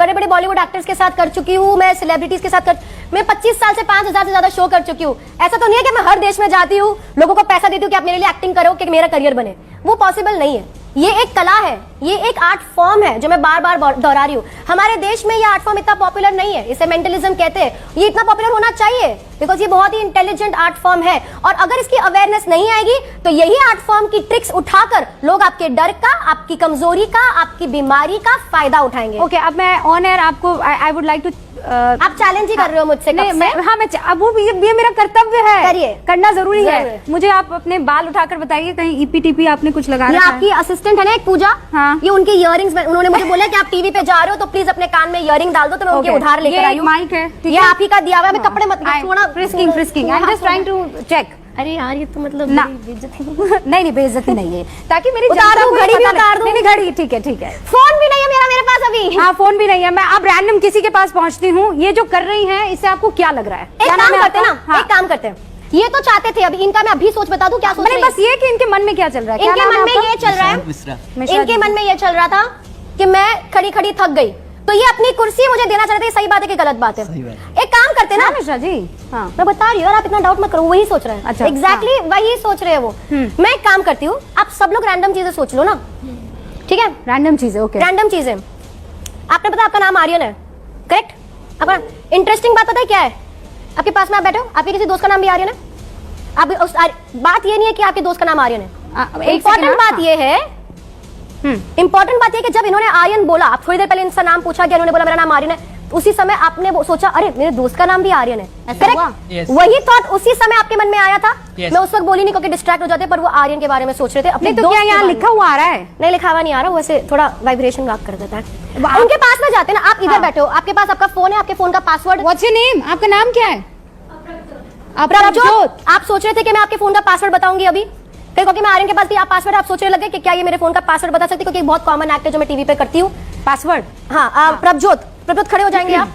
बड़े बड़े बॉलीवुड एक्टर्स के साथ कर चुकी हूँ, मैं सेलिब्रिटीज के साथ मैं 25 साल से 5000 से ज्यादा शो कर चुकी हूँ। ऐसा तो नहीं है कि मैं हर देश में जाती हूँ, लोगों को पैसा देती हूँ कि आप मेरे लिए एक्टिंग करो कि मेरा करियर बने, वो पॉसिबल नहीं है। ये एक कला है, ये एक आर्ट फॉर्म है जो मैं बार बार दोहरा रही हूँ। हमारे देश में ये आर्ट फॉर्म इतना पॉपुलर नहीं है, इसे मेंटलिज्म कहते हैं। ये इतना पॉपुलर होना चाहिए बिकॉज ये बहुत ही इंटेलिजेंट आर्ट फॉर्म है, और अगर इसकी अवेयरनेस नहीं आएगी तो यही आर्ट फॉर्म की ट्रिक्स उठाकर लोग आपके डर का, आपकी कमजोरी का, आपकी बीमारी का फायदा उठाएंगे। ओके, अब मैं ऑन एयर आपको आई वुड लाइक टू आप चैलेंज ही कर रहे हो मुझसे कब से? अब वो ये मेरा कर्तव्य है, करिए, करना जरूरी है। मुझे आप अपने बाल उठाकर बताइए, कहीं ईपीटीपी आपने कुछ लगा रखा है? आपकी असिस्टेंट है ना एक पूजा, हाँ, ये उनके इयरिंग्स, उन्होंने मुझे बोला कि आप टीवी पे जा रहे हो तो प्लीज अपने कान में इयरिंग डाल दो, तो मैं उनके उधार लेकर आई हूं। माइक है, ये आप ही का दिया हुआ है, कपड़े मत छोड़ना। Frisking I am just trying to check. अरे यार ये तो मतलब नहीं बेइज्जती नहीं है, ताकि मेरी उतार दूं, घड़ी भी उतार दूं। नहीं घड़ी ठीक है फोन भी नहीं है मेरे पास अभी। हाँ, फोन भी नहीं है। मैं अब रैंडम किसी के पास पहुंचती हूँ। ये जो कर रही हैं इससे आपको क्या लग रहा है? एक काम करते हैं ना, एक काम करते हैं, ये तो चाहते थे, अभी इनका मैं अभी सोच बता दूं क्या सोच रही है। बस ये कि इनके मन में क्या चल रहा है? इनके मन में ये चल रहा है, इनके मन में ये चल रहा था कि मैं खड़ी खड़ी थक गई, तो ये अपनी कुर्सी मुझे देना चाहते थे। सही बात है कि गलत बात है? एक काम करते हैं ना मिश्रा जी, हाँ मैं बता रही हूँ, आप इतना डाउट मत करो, वही सोच रहे हैं। अच्छा, एग्जैक्टली वही सोच रहे हैं वो। मैं एक काम करती हूँ, आप सब लोग रैंडम चीजें सोच लो ना, ठीक है? रैंडम चीजें, ओके, रैंडम चीजें। आपने पता आपका नाम आर्यन है, करेक्ट? आपका इंटरेस्टिंग बात पता है क्या है? आपके पास में आप बैठे हो, आपके किसी दोस्त का नाम भी आर्यन है। आप बात ये नहीं है कि आपके दोस्त का नाम आर्यन है, इंपॉर्टेंट बात ये है, इंपॉर्टेंट बात ये कि जब इन्होंने आर्यन बोला, आप थोड़ी देर पहले इनका नाम पूछा गया, इन्होंने बोला मेरा नाम आर्यन है, उसी समय आपने सोचा अरे मेरे दोस्त का नाम भी आर्यन है, करेक्ट? वही थॉट उसी समय आपके मन में आया था। मैं उस वक्त बोली नहीं क्योंकि डिस्ट्रैक्ट हो जाते, पर वो आर्यन के बारे में सोच रहे थे अपने। तो क्या यहाँ लिखा हुआ आ रहा है? नहीं, लिखा हुआ नहीं आ रहा, वैसे थोड़ा वाइब्रेशन कर देता है। उनके पास में जाते ना, आप इधर बैठे हो, आपके पास आपका फोन है, आपके फोन का पासवर्ड। What's your name? आपका नाम क्या है? प्रभजोत। आप सोच रहे थे कि मैं आपके फोन का पासवर्ड बताऊंगी अभी, क्योंकि मैं आर्यन के पास आप पासवर्ड, आप सोचने लगे कि क्या ये मेरे फोन का पासवर्ड बता सकती, क्योंकि बहुत कॉमन एक्ट है जो मैं टीवी पे करती हूँ। पासवर्ड? हाँ, प्रभजोत खड़े हो जाएंगे आप?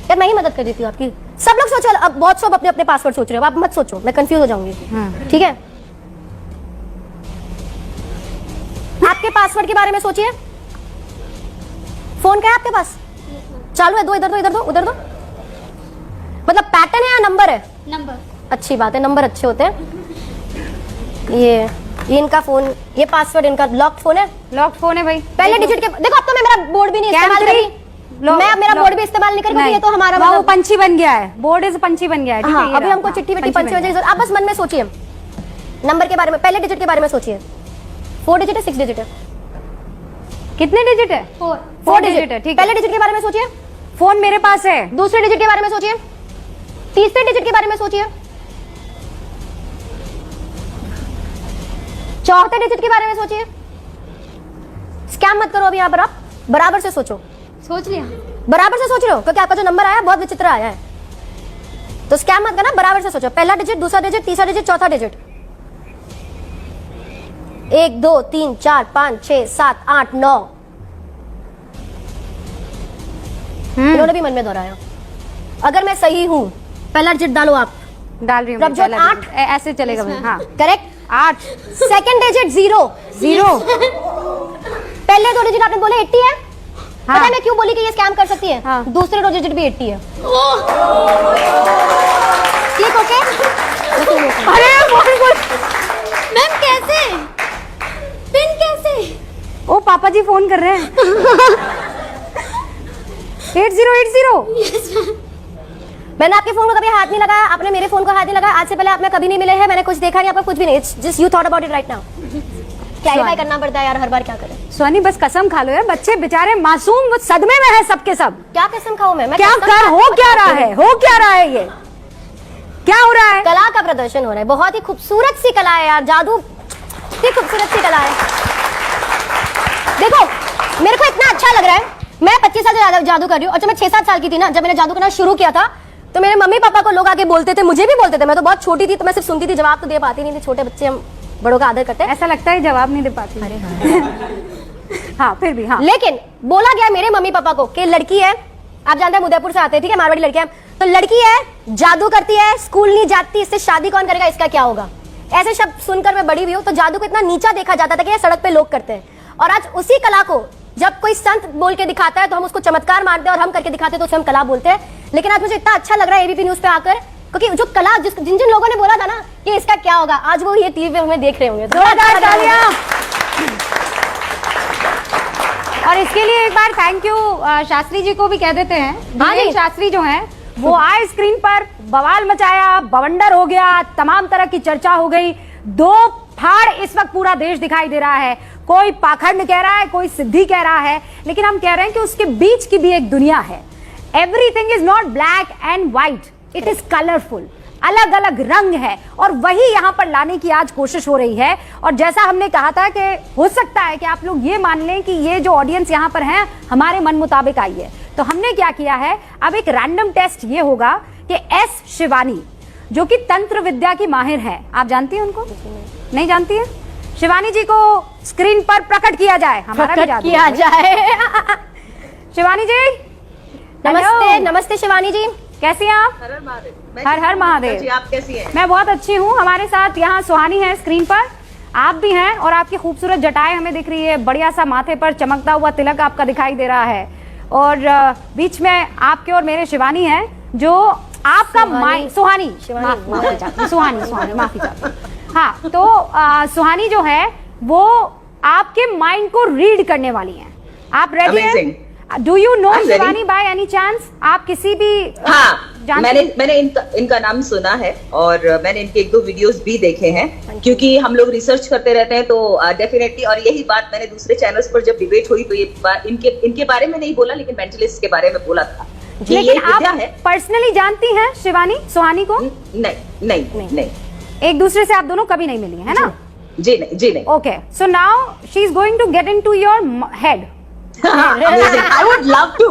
यार मैं ही मदद कर देती हूँ आपकी। सब लोग सोचो, अब बहुत सब अपने अपने पासवर्ड सोच रहे हो, आप मत सोचो, मैं कंफ्यूज हो जाऊंगी, ठीक है? आपके पासवर्ड के बारे में सोचिए। फोन क्या है आपके पास? चालू है? दो इधर दो, इधर दो, उधर दो। मतलब पैटर्न है या नंबर है? नंबर। अच्छी बात है, नंबर अच्छे होते हैं। ये इनका फोन, ये पासवर्ड इनका लॉक्ड फोन है। लॉक्ड फोन है भाई। पहले डिजिट के देखो, अब तो मैं मेरा बोर्ड भी नहीं इस्तेमाल कर रही, मैं मेरा बोर्ड भी इस्तेमाल नहीं कर रही, ये तो हमारा वो पंछी बन गया है, बोर्ड इज पंछी बन गया है। ठीक है, अभी हमको चिट्ठी विट्ठी पंछी बन जाएगी। आप बस मन में सोचिए, नंबर के बारे में, पहले डिजिट के बारे में सोचिए। 4 डिजिट है, 6 डिजिट है? कितने डिजिट है? 4 डिजिट है, ठीक है। पहले डिजिट के बारे में सोचिए। फोन मेरे पास है। दूसरे डिजिट के बारे में सोचिए। तीसरे डिजिट के बारे में सोचिए। चौथे डिजिट के बारे में सोचिए। स्कैम मत करो अभी यहाँ पर, आप बराबर से सोचो। सोच लिया? बराबर से सोच रहे हो क्योंकि आपका जो नंबर आया बहुत विचित्र आया है, तो स्कैम मत करना, बराबर से सोचो। पहला डिजिट, दूसरा डिजिट, तीसरा डिजिट, चौथा डिजिट। 1 2 3 4 5 6 7 8 9। इन्होंने भी मन में दोहराया। अगर मैं सही हूं, पहला डिजिट डालो आप। डाल रही हूँ। प्रभजोत 8 ऐसे चलेगा भाई। हाँ करेक्ट, 8। Second digit 0 0। पहले 2 डिजिट आपने बोले 80 है। हाँ। पता है मैं क्यों बोली कि ये स्कैम कर सकती है? हाँ। दूसरे 2 डिजिट भी 80 है। ठीक, ओके? अरे मैम कैसे? पिन कैसे? ओ पापा जी फोन कर रहे हैं। 8080। मैंने आपके फोन को कभी हाथ नहीं लगाया, आपने मेरे फोन को हाथ नहीं लगाया। आज से पहले आपने कभी नहीं मिले हैं, मैंने कुछ देखा नहीं, आपका कुछ भी नहीं। It's just you thought about it right now. Clarify करना पड़ता है यार हर बार, क्या करें? सोनी बस कसम खा लो यार, बच्चे बेचारे मासूम, वो सदमे में है सबके सब। क्या कसम खाऊं मैं? क्या कर हो क्या रहा है? हो क्या रहा है? ये क्या हो रहा है? कला का प्रदर्शन हो रहा है, बहुत ही खूबसूरत सी कला है यार, जादू की खूबसूरत सी कला है। देखो मेरे को इतना अच्छा लग रहा है, मैं 25 साल से जादू कर रही हूँ, और जब मैं 6-7 साल की थी ना, जब मैंने जादू करना शुरू किया था, तो मेरे मम्मी पापा को लोग आके बोलते थे, मुझे भी बोलते थे। मैं तो बहुत छोटी थी, तो मैं सिर्फ सुनती थी, जवाब तो दे पाती नहीं थी। छोटे बच्चे हम बड़ों का आदर करते हैं। ऐसा लगता है जवाब नहीं दे पाती। अरे हाँ फिर भी हाँ। लेकिन बोला गया मेरे मम्मी पापा को कि लड़की है, आप जानते हैं उदयपुर से आते हैं, ठीक है, मारवाड़ी लड़की है, तो लड़की है, जादू करती है, स्कूल नहीं जाती, इससे शादी कौन करेगा, इसका क्या होगा? ऐसे शब्द सुनकर मैं बड़ी हुई हूँ। तो जादू को इतना नीचा देखा जाता था कि ये सड़क पे लोग करते हैं, और आज उसी कला को जब कोई संत बोल के दिखाता है तो हम उसको चमत्कार मानते हैं, और हम करके दिखाते हैं तो उसे हम कला बोलते हैं। लेकिन आज मुझे इतना अच्छा लग रहा है एबीपी न्यूज पे आकर, क्योंकि जो कला जिन जिन लोगों ने बोला था ना कि इसका क्या होगा, आज वो ये टीवी पे हमें देख रहे होंगे। जोरदार तालियां। और इसके लिए एक बार थैंक यू शास्त्री जी को भी कह देते हैं। हाँ जी। शास्त्री जो हैं वो आए स्क्रीन पर, बवाल मचाया, बवंडर हो गया, तमाम तरह की चर्चा हो गई। दो फाड़ इस वक्त पूरा देश दिखाई दे रहा है, कोई पाखंड कह रहा है, कोई सिद्धि कह रहा है, लेकिन हम कह रहे हैं कि उसके बीच की भी एक दुनिया है। Everything is not black and white, it is colourful, अलग अलग रंग है, और वही यहां पर लाने की आज कोशिश हो रही है। और जैसा हमने कहा था कि हो सकता है कि आप लोग ये मान लें कि ये जो ऑडियंस यहां पर है हमारे मन मुताबिक आई है, तो हमने क्या किया है, अब एक रैंडम टेस्ट ये होगा कि एस शिवानी जो कि तंत्र विद्या की माहिर है, आप जानती हैं उनको? नहीं जानती है? शिवानी जी को स्क्रीन पर प्रकट किया जाए, हमारा भी जादू किया है। जाए। शिवानी जी नमस्ते, हेलो। नमस्ते शिवानी जी, कैसी हैं आप? हर हर महादेव। हर हर महादेव जी, आप कैसी हैं? मैं बहुत अच्छी हूँ। हमारे साथ यहाँ सुहानी है स्क्रीन पर, आप भी हैं, और आपकी खूबसूरत जटाएं हमें दिख रही है, बढ़िया सा माथे पर चमकता हुआ तिलक आपका दिखाई दे रहा है, और बीच में आपके और मेरे शिवानी है जो आपका सुहानी माफी चाहती, सुहानी माफी चाहती। हाँ, तो सुहानी जो है वो आपके माइंड को रीड करने वाली है। आप रेडी हैं? Do you know Shivani by any chance? आप किसी भी हाँ, मैंने इनका नाम सुना है, और मैंने इनके एक दो वीडियोस भी देखे हैं, क्योंकि हम लोग रिसर्च करते रहते हैं, तो डेफिनेटली। और यही बात मैंने दूसरे चैनल्स पर जब डिबेट हुई तो ये इनके बारे में नहीं बोला, लेकिन मेंटलिस्ट के बारे में बोला था कि ये विद्या है। पर्सनली जानती हैं शिवानी सुहानी को? नहीं। एक दूसरे से आप दोनों कभी नहीं मिली है ना? जी नहीं। Okay, so now she is going to get into your head. I would love to.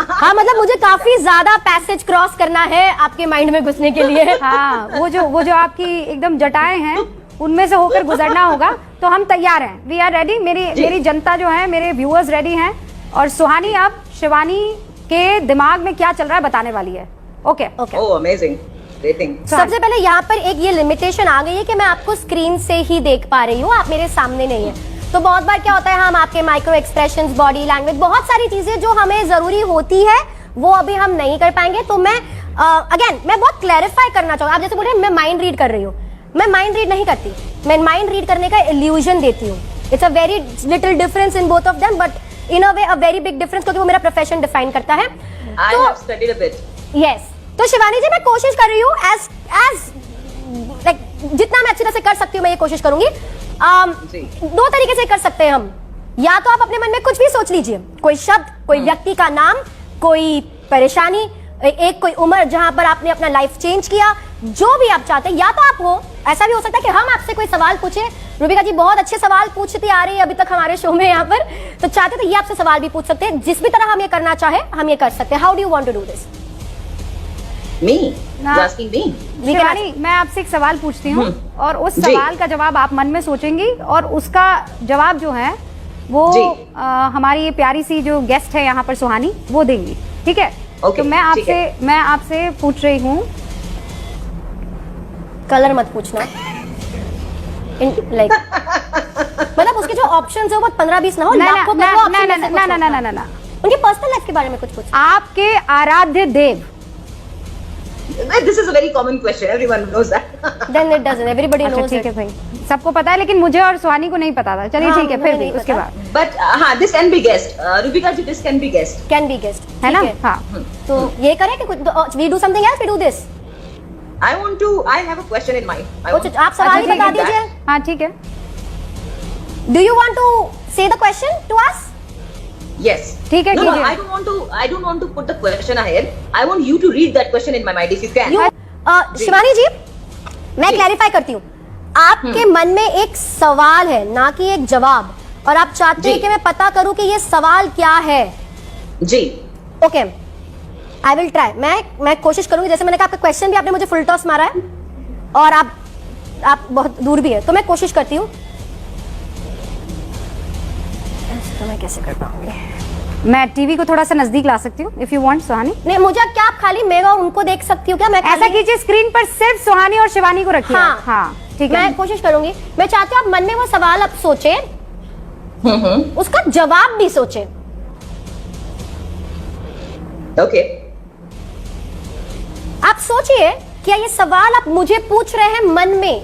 हाँ, मतलब मुझे काफी ज्यादा पैसेज क्रॉस करना है आपके माइंड में घुसने के लिए। हाँ, वो जो आपकी एकदम जटाएं हैं उनमें से होकर गुजरना होगा, तो हम तैयार हैं, वी आर रेडी। मेरी जनता जो है, मेरे व्यूअर्स रेडी हैं, और सुहानी अब शिवानी के दिमाग में क्या चल रहा है बताने वाली है। ओके। Oh, amazing. सबसे पहले यहाँ पर एक ये लिमिटेशन आ गई है कि मैं आपको स्क्रीन से ही देख पा रही हूँ, आप मेरे सामने नहीं है। तो बहुत बार क्या होता है, हम आपके माइक्रो एक्सप्रेशंस, बॉडी लैंग्वेज, बहुत सारी चीजें जो हमें जरूरी होती है वो अभी हम नहीं कर पाएंगे। तो मैं अगेन मैं बहुत क्लैरिफाई करना चाहूँगा। आप जैसे बोल रहे हैं मैं माइंड रीड कर रही हूँ, मैं माइंड रीड नहीं करती, मैं माइंड रीड करने का इल्यूजन देती हूँ। It's a very little difference in both of them, but in a way a very big difference, क्योंकि वो मेरा प्रोफेशन डिफाइन करता है। I have studied a bit. Yes, तो शिवानी जी मैं कोशिश कर रही हूँ एज लाइक जितना मैं अच्छी तरह से कर सकती हूँ मैं ये कोशिश करूंगी। दो तरीके से कर सकते हैं हम, या तो आप अपने मन में कुछ भी सोच लीजिए, कोई शब्द, कोई व्यक्ति का नाम, कोई परेशानी, एक कोई उम्र जहां पर आपने अपना लाइफ चेंज किया, जो भी आप चाहते हैं। या तो आप हो, ऐसा भी हो सकता है कि हम आपसे कोई सवाल पूछे। रूबिका जी बहुत अच्छे सवाल पूछती आ रही है अभी तक हमारे शो में यहाँ पर, तो चाहते तो ये आपसे सवाल भी पूछ सकते हैं। जिस भी तरह हम ये करना चाहे हम ये कर सकते हैं। How do you want to do this? Me? Asking me? Shivani, मैं आपसे एक सवाल पूछती हूँ, और उस सवाल का जवाब आप मन में सोचेंगी, और उसका जवाब जो है वो हमारी ये प्यारी सी जो गेस्ट है यहाँ पर सुहानी वो देंगी, ठीक है? तो मैं आपसे पूछ रही हूँ, कलर मत पूछना, लाइक मतलब उसके जो ऑप्शंस है वो 15-20 ना हो, लाखों करोड़ों ऑप्शन में से कुछ हो। ना, उनकी पर्सनल लाइफ के बारे में कुछ पूछ। आपके आराध्य देव। This is a very common question. Everyone knows that. Then it doesn't. Everybody knows ठीक है it. भाई, सबको पता है, लेकिन मुझे और सुहानी को नहीं पता था। चलिए ठीक है, फिर भी उसके बाद But हाँ, this can be guessed. Rubika ji, this can be guessed. Can be guessed. है ना? ठीक हाँ, तो ये करें कि कुछ we do something else, we do this. I have a question in mind. कुछ आप सवाल ही बता दीजिए। हाँ ठीक है। Do you want to say the question to us? Yes. ठीक है, No, कीजिए। I don't want to put the question ahead. I want you to read that question in my mind if you can. Shivani जी, मैं clarify करती हूँ। आपके मन में एक सवाल है, ना कि एक जवाब, और आप चाहते हैं कि मैं पता करूं कि ये सवाल क्या है। जी। Okay, I will try. मैं कोशिश करूंगी। जैसे मैंने कहा आपका क्वेश्चन भी आपने मुझे फुल टॉस मारा है, और आप बहुत दूर भी है, तो मैं कोशिश करती हूँ। तो मैं कैसे कर पाऊंगी? मैं टीवी को थोड़ा सा नजदीक ला सकती हूँ इफ यू वांट सुहानी। नहीं, मुझे क्या आप खाली मैं उनको देख सकती हूँ क्या? मैं ऐसा कीजिए, स्क्रीन पर सिर्फ सुहानी और शिवानी को रखिए। हाँ ठीक है, मैं कोशिश करूंगी। मैं चाहती हूँ आप मन में वो सवाल आप सोचे, उसका जवाब भी सोचे। ओके। आप सोचिए, क्या ये सवाल आप मुझे पूछ रहे हैं मन में?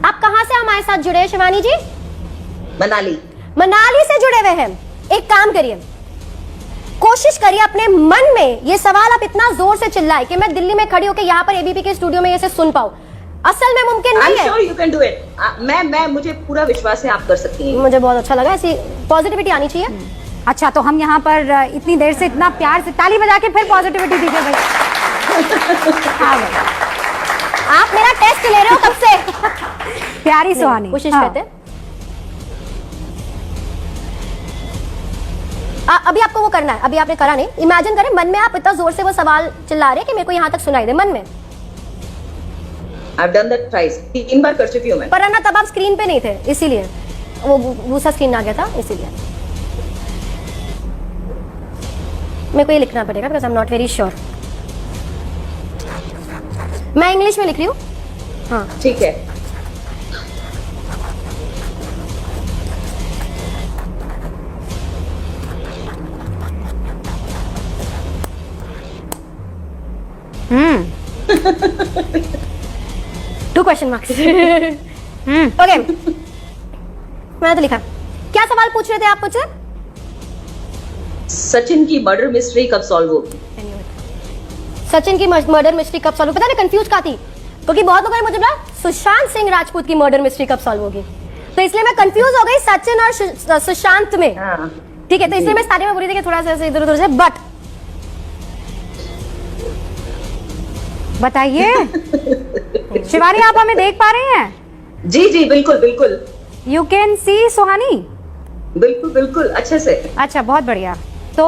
आप कहां से हमारे साथ जुड़े हैं शिवानी जी? मनाली। मनाली से जुड़े हुए हैं। एक काम करिए, कोशिश करिए अपने मन में ये सवाल आप इतना जोर से चिल्लाए कि मैं दिल्ली में खड़ी होकर यहाँ पर एबीपी के स्टूडियो में इसे सुन पाऊं। असल में मुमकिन नहीं है। I'm sure you can do it. मैं मुझे पूरा विश्वास है आप कर सकती हैं। मुझे बहुत अच्छा लगा, ऐसी पॉजिटिविटी आनी चाहिए। अच्छा, तो हम यहाँ पर इतनी देर से इतना प्यार से ताली बजा के फिर पॉजिटिविटी दीजिए भाई। हाँ भाई, आप मेरा टेस्ट ले रहे हो कब से? प्यारी सुहानी। कोशिश हाँ। करते हैं। अभी आपको वो करना है, अभी आपने करा नहीं। इमेजिन करें मन में आप इतना जोर से वो सवाल चिल्ला रहे हैं कि मेरे को यहाँ तक सुनाई दे मन में। I've done that twice. 3 बार कर चुकी हूँ मैं। पर अन्ना तब आप स्क्रीन पे नहीं थे, इसीलिए वो दूसरा स्क्रीन आ गया था, इसीलिए मेरे को ये लिखना पड़ेगा because I am not very sure. मैं इंग्लिश में लिख रही हूँ। हाँ ठीक है। To question marks. ओके, मैंने तो लिखा। क्या सवाल पूछ रहे थे आप मुझसे? सचिन की मर्डर मिस्ट्री कब सॉल्व होगी? सचिन की मर्डर मिस्ट्री कब सॉल्व? पता नहीं कंफ्यूज का थी, क्योंकि बहुत लोगों ने मुझे बोला सुशांत सिंह राजपूत की मर्डर मिस्ट्री कब सॉल्व होगी, तो इसलिए मैं कंफ्यूज हो गई सचिन और सुशांत में। हाँ। ठीक है, तो इसलिए मैं स्टार्टिंग में बोल रही थी कि थोड़ा सा ऐसे इधर उधर से, बट बताइए शिवानी, आप हमें देख पा रही हैं? जी जी बिल्कुल बिल्कुल यू कैन सी सुहानी? बिल्कुल बिल्कुल अच्छे से। अच्छा, बहुत बढ़िया। तो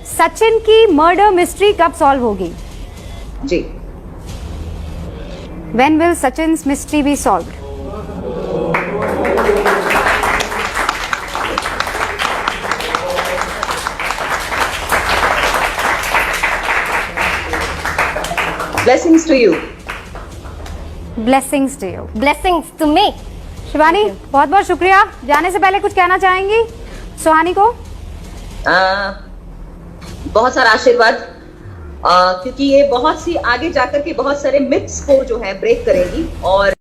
सचिन की मर्डर मिस्ट्री कब सॉल्व होगी? जी। When will Sachin's mystery be solved? Blessings to you. Blessings to you. Blessings to me. Shivani, बहुत बहुत शुक्रिया। जाने से पहले कुछ कहना चाहेंगी सुहानी को? बहुत सारा आशीर्वाद, क्योंकि ये बहुत सी आगे जाकर के बहुत सारे मिथ्स को जो है ब्रेक करेगी और